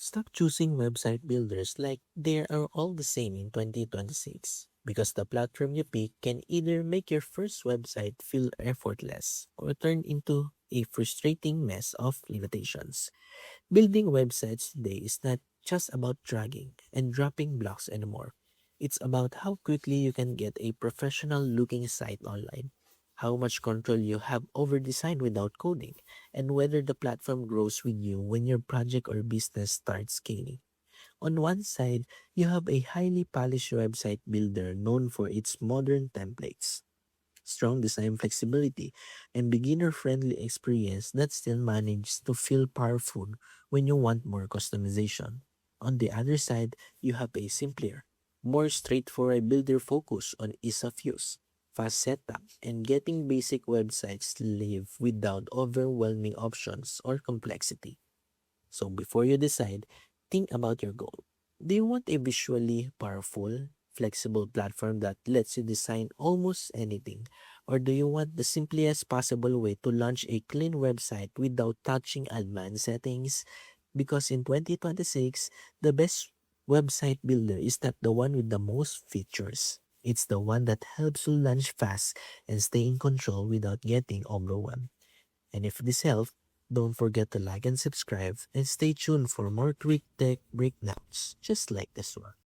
Stop choosing website builders like they are all the same in 2026 because the platform you pick can either make your first website feel effortless or turn into a frustrating mess of limitations. Building websites today is not just about dragging and dropping blocks anymore. It's about how quickly you can get a professional looking site online, how much control you have over design without coding, and whether the platform grows with you when your project or business starts scaling. On one side, you have a highly polished website builder known for its modern templates, strong design flexibility, and beginner friendly experience that still manages to feel powerful when you want more customization. On the other side, you have a simpler, more straightforward builder focus on ease of use, fast setup, and getting basic websites live without overwhelming options or complexity. So before you decide, think about your goal. Do you want a visually powerful, flexible platform that lets you design almost anything? Or do you want the simplest possible way to launch a clean website without touching advanced settings? Because in 2026, the best website builder is not the one with the most features. It's the one that helps you launch fast and stay in control without getting overwhelmed. And if this helped, don't forget to like and subscribe and stay tuned for more quick tech breakdowns just like this one.